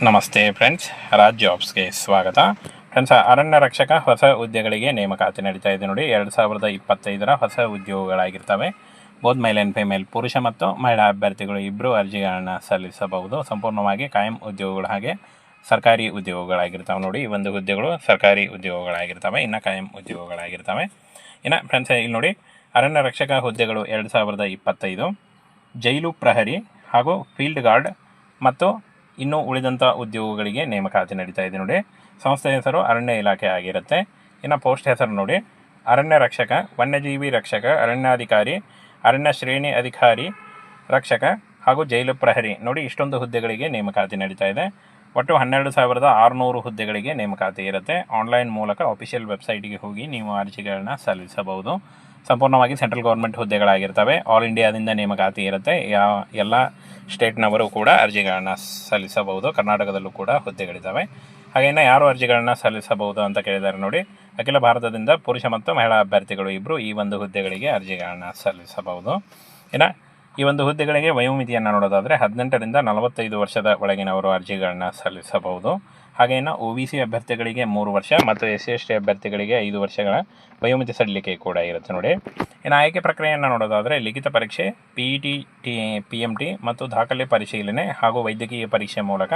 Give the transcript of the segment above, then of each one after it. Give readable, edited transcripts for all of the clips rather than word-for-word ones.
ನಮಸ್ತೆ ಫ್ರೆಂಡ್ಸ್, ರಾಜ್ ಜಾಬ್ಸ್ಗೆ ಸ್ವಾಗತ. ಫ್ರೆಂಡ್ಸ್, ಅರಣ್ಯ ರಕ್ಷಕ ಹೊಸ ಹುದ್ದೆಗಳಿಗೆ ನೇಮಕಾತಿ ನಡೀತಾ ಇದೆ ನೋಡಿ. 2025 ಹೊಸ ಉದ್ಯೋಗಗಳಾಗಿರ್ತವೆ. ಬೋತ್ ಮೇಲ್ ಆ್ಯಂಡ್ ಫಿಮೇಲ್, ಪುರುಷ ಮತ್ತು ಮಹಿಳಾ ಅಭ್ಯರ್ಥಿಗಳು ಇಬ್ಬರು ಅರ್ಜಿಗಳನ್ನು ಸಲ್ಲಿಸಬಹುದು. ಸಂಪೂರ್ಣವಾಗಿ ಕಾಯಂ ಉದ್ಯೋಗಗಳು ಹಾಗೆ ಸರ್ಕಾರಿ ಉದ್ಯೋಗಗಳಾಗಿರ್ತವೆ ನೋಡಿ. ಈ ಒಂದು ಹುದ್ದೆಗಳು ಸರ್ಕಾರಿ ಉದ್ಯೋಗಗಳಾಗಿರ್ತವೆ, ಇನ್ನು ಕಾಯಂ ಉದ್ಯೋಗಗಳಾಗಿರ್ತವೆ. ಇನ್ನು ಫ್ರೆಂಡ್ಸ್, ಇಲ್ಲಿ ನೋಡಿ, ಅರಣ್ಯ ರಕ್ಷಕ ಹುದ್ದೆಗಳು 2025 ಜೈಲು ಪ್ರಹರಿ ಹಾಗೂ ಫೀಲ್ಡ್ ಗಾರ್ಡ್ ಮತ್ತು ಇನ್ನು ಉಳಿದಂಥ ಉದ್ಯೋಗಗಳಿಗೆ ನೇಮಕಾತಿ ನಡೀತಾ ಇದೆ ನೋಡಿ. ಸಂಸ್ಥೆ ಹೆಸರು ಅರಣ್ಯ ಇಲಾಖೆ ಆಗಿರುತ್ತೆ. ಇನ್ನು ಪೋಸ್ಟ್ ಹೆಸರು ನೋಡಿ, ಅರಣ್ಯ ರಕ್ಷಕ, ವನ್ಯಜೀವಿ ರಕ್ಷಕ, ಅರಣ್ಯಾಧಿಕಾರಿ, ಅರಣ್ಯ ಶ್ರೇಣಿ ಅಧಿಕಾರಿ ರಕ್ಷಕ ಹಾಗೂ ಜೈಲು ಪ್ರಹರಿ ನೋಡಿ. ಇಷ್ಟೊಂದು ಹುದ್ದೆಗಳಿಗೆ ನೇಮಕಾತಿ ನಡೀತಾ ಇದೆ. ಒಟ್ಟು 12,600 ಹುದ್ದೆಗಳಿಗೆ ನೇಮಕಾತಿ ಇರುತ್ತೆ. ಆನ್ಲೈನ್ ಮೂಲಕ ಅಫಿಷಿಯಲ್ ವೆಬ್ಸೈಟಿಗೆ ಹೋಗಿ ನೀವು ಅರ್ಜಿಗಳನ್ನ ಸಲ್ಲಿಸಬಹುದು. ಸಂಪೂರ್ಣವಾಗಿ ಸೆಂಟ್ರಲ್ ಗೌರ್ಮೆಂಟ್ ಹುದ್ದೆಗಳಾಗಿರ್ತವೆ. ಆಲ್ ಇಂಡಿಯಾದಿಂದ ನೇಮಕಾತಿ ಇರುತ್ತೆ. ಎಲ್ಲ ಸ್ಟೇಟ್ನವರು ಕೂಡ ಅರ್ಜಿಗಳನ್ನ ಸಲ್ಲಿಸಬಹುದು. ಕರ್ನಾಟಕದಲ್ಲೂ ಕೂಡ ಹುದ್ದೆಗಳಿದ್ದಾವೆ. ಹಾಗೆಯೇ ಯಾರು ಅರ್ಜಿಗಳನ್ನ ಸಲ್ಲಿಸಬಹುದು ಅಂತ ಕೇಳಿದ್ದಾರೆ ನೋಡಿ. ಅಖಿಲ ಭಾರತದಿಂದ ಪುರುಷ ಮತ್ತು ಮಹಿಳಾ ಅಭ್ಯರ್ಥಿಗಳು ಇಬ್ಬರು ಈ ಒಂದು ಹುದ್ದೆಗಳಿಗೆ ಅರ್ಜಿಗಳನ್ನ ಸಲ್ಲಿಸಬಹುದು. ಇನ್ನು ಈ ಒಂದು ಹುದ್ದೆಗಳಿಗೆ ವಯೋಮಿತಿಯನ್ನು ನೋಡೋದಾದರೆ 18ರಿಂದ 45 ವರ್ಷದ ಒಳಗಿನವರು ಅರ್ಜಿಗಳನ್ನ ಸಲ್ಲಿಸಬಹುದು. ಹಾಗೆಯೇ OBC ಅಭ್ಯರ್ಥಿಗಳಿಗೆ 3 ವರ್ಷ ಮತ್ತು SC/ST ಅಭ್ಯರ್ಥಿಗಳಿಗೆ 5 ವರ್ಷಗಳ ವಯೋಮಿತಿ ಸಡಿಲಿಕೆ ಕೂಡ ಇರುತ್ತೆ ನೋಡಿ. ಇನ್ನು ಆಯ್ಕೆ ಪ್ರಕ್ರಿಯೆಯನ್ನು ನೋಡೋದಾದರೆ ಲಿಖಿತ ಪರೀಕ್ಷೆ, PET, PMT ಮತ್ತು ದಾಖಲೆ ಪರಿಶೀಲನೆ ಹಾಗೂ ವೈದ್ಯಕೀಯ ಪರೀಕ್ಷೆ ಮೂಲಕ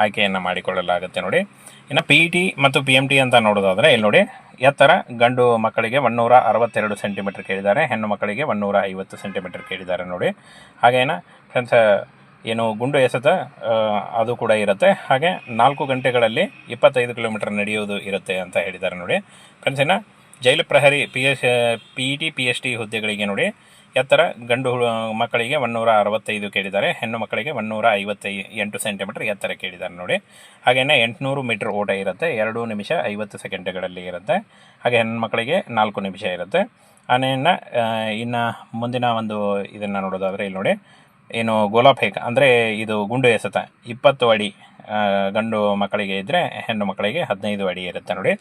ಆಯ್ಕೆಯನ್ನು ಮಾಡಿಕೊಳ್ಳಲಾಗುತ್ತೆ ನೋಡಿ. ಇನ್ನು PET ಮತ್ತು PMT ಅಂತ ನೋಡೋದಾದರೆ ಇಲ್ಲಿ ನೋಡಿ, ಎತ್ತರ ಗಂಡು ಮಕ್ಕಳಿಗೆ 162 ಸೆಂಟಿಮೀಟರ್ ಕೇಳಿದ್ದಾರೆ, ಹೆಣ್ಣು ಮಕ್ಕಳಿಗೆ 150 ಸೆಂಟಿಮೀಟರ್ ಕೇಳಿದ್ದಾರೆ ನೋಡಿ. ಹಾಗೇನ ಫ್ರೆಂಡ್ಸ್, ಏನು ಗುಂಡು ಎಸೆತ ಅದು ಕೂಡ ಇರುತ್ತೆ. ಹಾಗೆ 4 ಗಂಟೆಗಳಲ್ಲಿ 25 ಕಿಲೋಮೀಟರ್ ನಡೆಯೋದು ಇರುತ್ತೆ ಅಂತ ಹೇಳಿದ್ದಾರೆ ನೋಡಿ. ಫ್ರೆಂಡ್ಸ್, ಇನ್ನು ಜೈಲು ಪ್ರಹರಿ PET PST ಹುದ್ದೆಗಳಿಗೆ ನೋಡಿ, ಎತ್ತರ ಗಂಡು ಮಕ್ಕಳಿಗೆ 165 ಕೇಳಿದ್ದಾರೆ, ಹೆಣ್ಣು ಮಕ್ಕಳಿಗೆ 158 ಸೆಂಟಿಮೀಟರ್ ಎತ್ತರ ಕೇಳಿದ್ದಾರೆ ನೋಡಿ. ಹಾಗೆಯೇ 800 ಮೀಟರ್ ಓಟ ಇರುತ್ತೆ, 2 ನಿಮಿಷ 50 ಸೆಕೆಂಡ್ಗಳಲ್ಲಿ ಇರುತ್ತೆ. ಹಾಗೆ ಹೆಣ್ಣು ಮಕ್ಕಳಿಗೆ 4 ನಿಮಿಷ ಇರುತ್ತೆ. ಇನ್ನು ಮುಂದಿನ ಒಂದು ಇದನ್ನು ನೋಡೋದಾದರೆ ಇಲ್ಲಿ ನೋಡಿ, ಏನು ಗೋಲಾಫೇಕ್ ಅಂದರೆ ಇದು ಗುಂಡು ಎಸೆತ 20 ಅಡಿ ಗಂಡು ಮಕ್ಕಳಿಗೆ ಇದ್ದರೆ, ಹೆಣ್ಣು ಮಕ್ಕಳಿಗೆ 15 ಅಡಿ ಇರುತ್ತೆ ನೋಡಿ.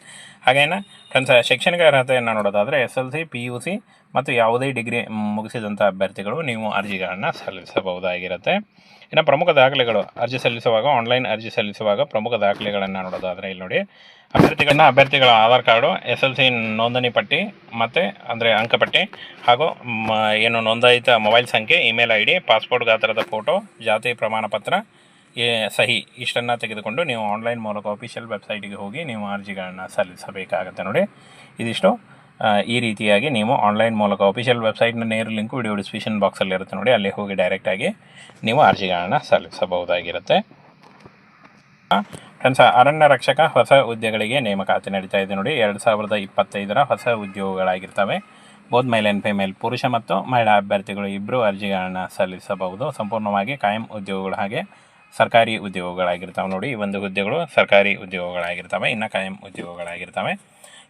ಹಾಗೇನ ಫ್ರೆಂಡ್ಸ್, ಶೈಕ್ಷಣಿಕ ಅರ್ಹತೆಯನ್ನು ನೋಡೋದಾದರೆ SLC, PUC ಮತ್ತು ಯಾವುದೇ ಡಿಗ್ರಿ ಮುಗಿಸಿದಂಥ ಅಭ್ಯರ್ಥಿಗಳು ನೀವು ಅರ್ಜಿಗಳನ್ನು ಸಲ್ಲಿಸಬಹುದಾಗಿರುತ್ತೆ. ಇನ್ನು ಪ್ರಮುಖ ದಾಖಲೆಗಳು, ಅರ್ಜಿ ಸಲ್ಲಿಸುವಾಗ, ಆನ್ಲೈನ್ ಅರ್ಜಿ ಸಲ್ಲಿಸುವಾಗ ಪ್ರಮುಖ ದಾಖಲೆಗಳನ್ನು ನೋಡೋದಾದರೆ ಇಲ್ಲಿ ನೋಡಿ, ಅಭ್ಯರ್ಥಿಗಳ ಆಧಾರ್ ಕಾರ್ಡು, SLC ನೋಂದಣಿ ಪಟ್ಟಿ ಮತ್ತು ಅಂದರೆ ಅಂಕಪಟ್ಟಿ ಹಾಗೂ ಏನು ನೋಂದಾಯಿತ ಮೊಬೈಲ್ ಸಂಖ್ಯೆ, ಇಮೇಲ್ ID, ಪಾಸ್ಪೋರ್ಟ್ ಗಾತ್ರದ ಫೋಟೋ, ಜಾತಿ ಪ್ರಮಾಣ ಪತ್ರ, ಸಹಿ ಇಷ್ಟನ್ನು ತೆಗೆದುಕೊಂಡು ನೀವು ಆನ್ಲೈನ್ ಮೂಲಕ ಅಫಿಷಿಯಲ್ ವೆಬ್ಸೈಟಿಗೆ ಹೋಗಿ ನೀವು ಅರ್ಜಿಗಳನ್ನು ಸಲ್ಲಿಸಬೇಕಾಗತ್ತೆ ನೋಡಿ. ಇದಿಷ್ಟು ಈ ರೀತಿಯಾಗಿ ನೀವು ಆನ್ಲೈನ್ ಮೂಲಕ ಅಫಿಷಿಯಲ್ ವೆಬ್ಸೈಟ್ನ ನೇರ ಲಿಂಕು ವಿಡಿಯೋ ಡಿಸ್ಕ್ರಿಪ್ಷನ್ ಬಾಕ್ಸಲ್ಲಿ ಇರುತ್ತೆ ನೋಡಿ, ಅಲ್ಲಿ ಹೋಗಿ ಡೈರೆಕ್ಟಾಗಿ ನೀವು ಅರ್ಜಿಗಳನ್ನು ಸಲ್ಲಿಸಬಹುದಾಗಿರುತ್ತೆ. ಫ್ರೆಂಡ್ಸ್, ಅರಣ್ಯ ರಕ್ಷಕ ಹೊಸ ಹುದ್ದೆಗಳಿಗೆ ನೇಮಕಾತಿ ನಡೀತಾ ಇದೆ ನೋಡಿ. 2025 ಹೊಸ ಉದ್ಯೋಗಗಳಾಗಿರ್ತವೆ. ಬೋತ್ ಮೇಲ್ ಆ್ಯಂಡ್ ಫಿಮೇಲ್, ಪುರುಷ ಮತ್ತು ಮಹಿಳಾ ಅಭ್ಯರ್ಥಿಗಳು ಇಬ್ಬರು ಅರ್ಜಿಗಳನ್ನು ಸಲ್ಲಿಸಬಹುದು. ಸಂಪೂರ್ಣವಾಗಿ ಕಾಯಂ ಉದ್ಯೋಗಗಳು ಹಾಗೆ ಸರ್ಕಾರಿ ಉದ್ಯೋಗಗಳಾಗಿರ್ತವೆ ನೋಡಿ. ಈ ಒಂದು ಹುದ್ದೆಗಳು ಸರ್ಕಾರಿ ಉದ್ಯೋಗಗಳಾಗಿರ್ತವೆ, ಇನ್ನು ಕಾಯಂ ಉದ್ಯೋಗಗಳಾಗಿರ್ತವೆ.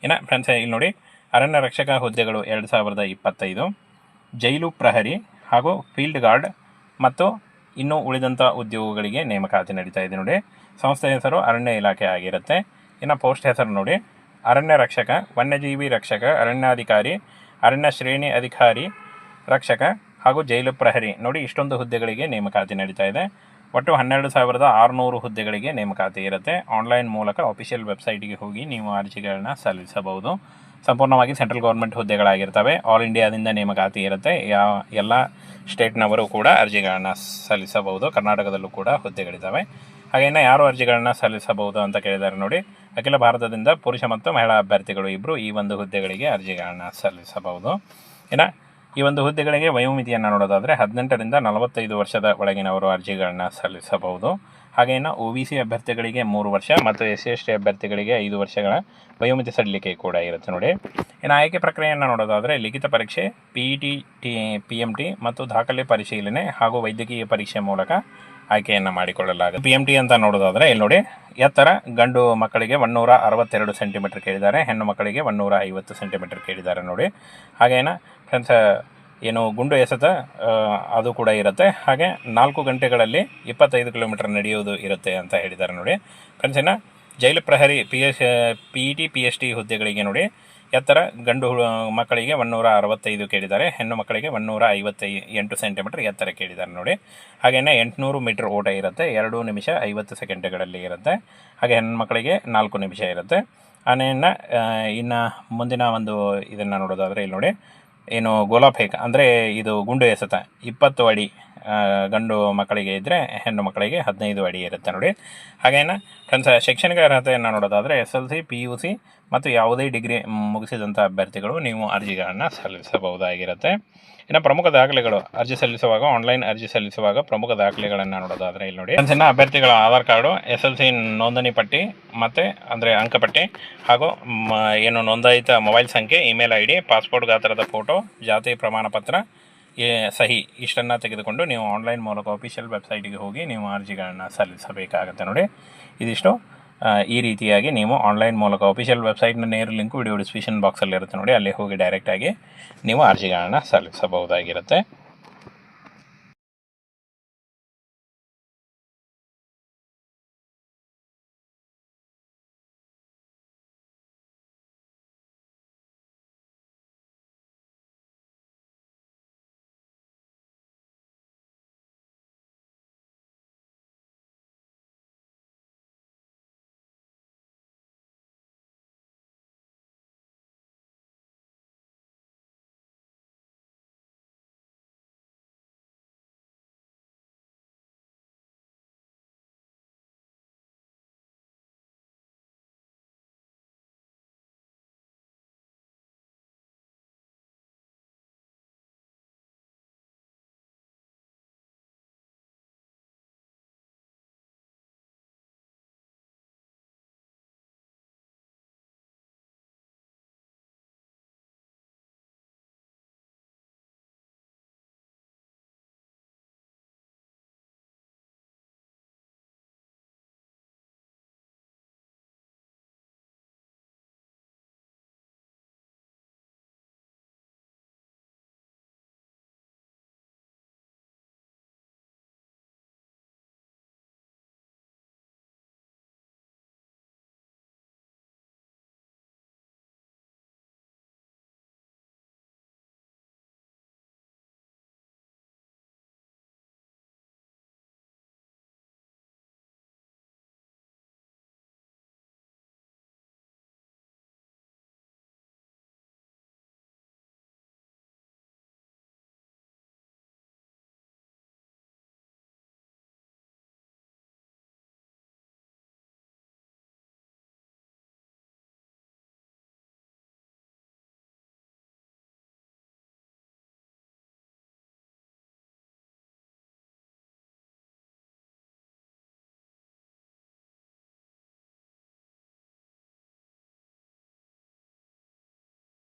ಇನ್ನು ಫ್ರೆಂಡ್ಸ್, ಇಲ್ಲಿ ನೋಡಿ, ಅರಣ್ಯ ರಕ್ಷಕ ಹುದ್ದೆಗಳು 2025 ಜೈಲು ಪ್ರಹರಿ ಹಾಗೂ ಫೀಲ್ಡ್ ಗಾರ್ಡ್ ಮತ್ತು ಇನ್ನು ಉಳಿದಂಥ ಉದ್ಯೋಗಗಳಿಗೆ ನೇಮಕಾತಿ ನಡೀತಾ ಇದೆ ನೋಡಿ. ಸಂಸ್ಥೆ ಹೆಸರು ಅರಣ್ಯ ಇಲಾಖೆ ಆಗಿರುತ್ತೆ. ಇನ್ನು ಪೋಸ್ಟ್ ಹೆಸರು ನೋಡಿ, ಅರಣ್ಯ ರಕ್ಷಕ, ವನ್ಯಜೀವಿ ರಕ್ಷಕ, ಅರಣ್ಯಾಧಿಕಾರಿ, ಅರಣ್ಯ ಶ್ರೇಣಿ ಅಧಿಕಾರಿ ರಕ್ಷಕ ಹಾಗೂ ಜೈಲು ಪ್ರಹರಿ ನೋಡಿ. ಇಷ್ಟೊಂದು ಹುದ್ದೆಗಳಿಗೆ ನೇಮಕಾತಿ ನಡೀತಾ ಇದೆ. ಒಟ್ಟು 12,600 ಹುದ್ದೆಗಳಿಗೆ ನೇಮಕಾತಿ ಇರುತ್ತೆ. ಆನ್ಲೈನ್ ಮೂಲಕ ಅಫಿಷಿಯಲ್ ವೆಬ್ಸೈಟಿಗೆ ಹೋಗಿ ನೀವು ಅರ್ಜಿಗಳನ್ನ ಸಲ್ಲಿಸಬಹುದು. ಸಂಪೂರ್ಣವಾಗಿ ಸೆಂಟ್ರಲ್ ಗೌರ್ಮೆಂಟ್ ಹುದ್ದೆಗಳಾಗಿರ್ತವೆ. ಆಲ್ ಇಂಡಿಯಾದಿಂದ ನೇಮಕಾತಿ ಇರುತ್ತೆ. ಎಲ್ಲ ಸ್ಟೇಟ್ನವರು ಕೂಡ ಅರ್ಜಿಗಳನ್ನ ಸಲ್ಲಿಸಬಹುದು. ಕರ್ನಾಟಕದಲ್ಲೂ ಕೂಡ ಹುದ್ದೆಗಳಿದ್ದಾವೆ. ಹಾಗೆಯೇ ಯಾರು ಅರ್ಜಿಗಳನ್ನ ಸಲ್ಲಿಸಬಹುದು ಅಂತ ಕೇಳಿದ್ದಾರೆ ನೋಡಿ. ಅಖಿಲ ಭಾರತದಿಂದ ಪುರುಷ ಮತ್ತು ಮಹಿಳಾ ಅಭ್ಯರ್ಥಿಗಳು ಇಬ್ಬರು ಈ ಒಂದು ಹುದ್ದೆಗಳಿಗೆ ಅರ್ಜಿಗಳನ್ನ ಸಲ್ಲಿಸಬಹುದು. ಇನ್ನು ಈ ಒಂದು ಹುದ್ದೆಗಳಿಗೆ ವಯೋಮಿತಿಯನ್ನು ನೋಡೋದಾದರೆ 18ರಿಂದ 45 ವರ್ಷದ ಒಳಗಿನವರು ಅರ್ಜಿಗಳನ್ನ ಸಲ್ಲಿಸಬಹುದು. ಹಾಗೆಯೇ OBC ಅಭ್ಯರ್ಥಿಗಳಿಗೆ 3 ವರ್ಷ ಮತ್ತು SC/ST ಅಭ್ಯರ್ಥಿಗಳಿಗೆ 5 ವರ್ಷಗಳ ವಯೋಮಿತಿ ಸಡಿಲಿಕೆ ಕೂಡ ಇರುತ್ತೆ ನೋಡಿ. ಇನ್ನು ಆಯ್ಕೆ ಪ್ರಕ್ರಿಯೆಯನ್ನು ನೋಡೋದಾದರೆ ಲಿಖಿತ ಪರೀಕ್ಷೆ, PET, PMT ಮತ್ತು ದಾಖಲೆ ಪರಿಶೀಲನೆ ಹಾಗೂ ವೈದ್ಯಕೀಯ ಪರೀಕ್ಷೆ ಮೂಲಕ ಆಯ್ಕೆಯನ್ನು ಮಾಡಿಕೊಳ್ಳಲಾಗುತ್ತೆ. PMT ಅಂತ ನೋಡೋದಾದರೆ ಇಲ್ಲಿ ನೋಡಿ, ಎತ್ತರ ಗಂಡು ಮಕ್ಕಳಿಗೆ 162 ಸೆಂಟಿಮೀಟರ್ ಕೇಳಿದ್ದಾರೆ, ಹೆಣ್ಣು ಮಕ್ಕಳಿಗೆ 150 ಸೆಂಟಿಮೀಟರ್ ಕೇಳಿದ್ದಾರೆ ನೋಡಿ. ಹಾಗೇನ ಫ್ರೆಂಡ್ಸ್, ಏನು ಗುಂಡು ಎಸೆತ ಅದು ಕೂಡ ಇರುತ್ತೆ. ಹಾಗೆ 4 ಗಂಟೆಗಳಲ್ಲಿ 25 ಕಿಲೋಮೀಟರ್ ನಡೆಯೋದು ಇರುತ್ತೆ ಅಂತ ಹೇಳಿದ್ದಾರೆ ನೋಡಿ. ಫ್ರೆಂಡ್ಸ್, ಇನ್ನು ಜೈಲು ಪ್ರಹರಿ PET PST ಹುದ್ದೆಗಳಿಗೆ ನೋಡಿ, ಎತ್ತರ ಗಂಡು ಮಕ್ಕಳಿಗೆ 165 ಕೇಳಿದ್ದಾರೆ, ಹೆಣ್ಣು ಮಕ್ಕಳಿಗೆ 158 ಸೆಂಟಿಮೀಟರ್ ಎತ್ತರ ಕೇಳಿದ್ದಾರೆ ನೋಡಿ. ಹಾಗೆಯೇ 800 ಮೀಟರ್ ಓಟ ಇರುತ್ತೆ, 2 ನಿಮಿಷ 50 ಸೆಕೆಂಡ್ಗಳಲ್ಲಿ ಇರುತ್ತೆ. ಹಾಗೆ ಹೆಣ್ಣು ಮಕ್ಕಳಿಗೆ 4 ನಿಮಿಷ ಇರುತ್ತೆ. ಆಮೇಲೆ ಇನ್ನು ಮುಂದಿನ ಒಂದು ಇದನ್ನು ನೋಡೋದಾದರೆ ಇಲ್ಲಿ ನೋಡಿ, ಏನು ಗೋಲಾಫೇಕ್ ಅಂದರೆ ಇದು ಗುಂಡು ಎಸೆತ 20 ಅಡಿ ಗಂಡು ಮಕ್ಕಳಿಗೆ ಇದ್ದರೆ ಹೆಣ್ಣು ಮಕ್ಕಳಿಗೆ 15 ಅಡಿ ಇರುತ್ತೆ ನೋಡಿ. ಹಾಗೇನು ಫ್ರೆಂಡ್ಸ್, ಶೈಕ್ಷಣಿಕ ಅರ್ಹತೆಯನ್ನು ನೋಡೋದಾದರೆ SLC PUC ಮತ್ತು ಯಾವುದೇ ಡಿಗ್ರಿ ಮುಗಿಸಿದಂಥ ಅಭ್ಯರ್ಥಿಗಳು ನೀವು ಅರ್ಜಿಗಳನ್ನು ಸಲ್ಲಿಸಬಹುದಾಗಿರುತ್ತೆ. ಇನ್ನು ಪ್ರಮುಖ ದಾಖಲೆಗಳು ಅರ್ಜಿ ಸಲ್ಲಿಸುವಾಗ, ಆನ್ಲೈನ್ ಅರ್ಜಿ ಸಲ್ಲಿಸುವಾಗ ಪ್ರಮುಖ ದಾಖಲೆಗಳನ್ನು ನೋಡೋದಾದರೆ ಇಲ್ಲಿ ನೋಡಿ, ಫ್ರೆಂಡ್ಸ್, ಅಭ್ಯರ್ಥಿಗಳ ಆಧಾರ್ ಕಾರ್ಡು, SLC ನೋಂದಣಿ ಪಟ್ಟಿ ಮತ್ತು ಅಂದರೆ ಅಂಕಪಟ್ಟಿ ಹಾಗೂ ಏನು ನೋಂದಾಯಿತ ಮೊಬೈಲ್ ಸಂಖ್ಯೆ, ಇಮೇಲ್ ID, ಪಾಸ್ಪೋರ್ಟ್ ಗಾತ್ರದ ಫೋಟೋ, ಜಾತಿ ಪ್ರಮಾಣ ಪತ್ರ, ಸಹಿ ಇಷ್ಟನ್ನು ತೆಗೆದುಕೊಂಡು ನೀವು ಆನ್ಲೈನ್ ಮೂಲಕ ಅಫಿಷಿಯಲ್ ವೆಬ್ಸೈಟಿಗೆ ಹೋಗಿ ನೀವು ಅರ್ಜಿಗಳನ್ನು ಸಲ್ಲಿಸಬೇಕಾಗುತ್ತೆ ನೋಡಿ. ಇದಿಷ್ಟು ಈ ರೀತಿಯಾಗಿ ನೀವು ಆನ್ಲೈನ್ ಮೂಲಕ ಅಫಿಷಿಯಲ್ ವೆಬ್ಸೈಟ್ನ ನೇರ ಲಿಂಕು ವಿಡಿಯೋ ಡಿಸ್ಕ್ರಿಪ್ಷನ್ ಬಾಕ್ಸಲ್ಲಿ ಇರುತ್ತೆ ನೋಡಿ, ಅಲ್ಲಿ ಹೋಗಿ ಡೈರೆಕ್ಟಾಗಿ ನೀವು ಅರ್ಜಿಗಳನ್ನು ಸಲ್ಲಿಸಬಹುದಾಗಿರುತ್ತೆ.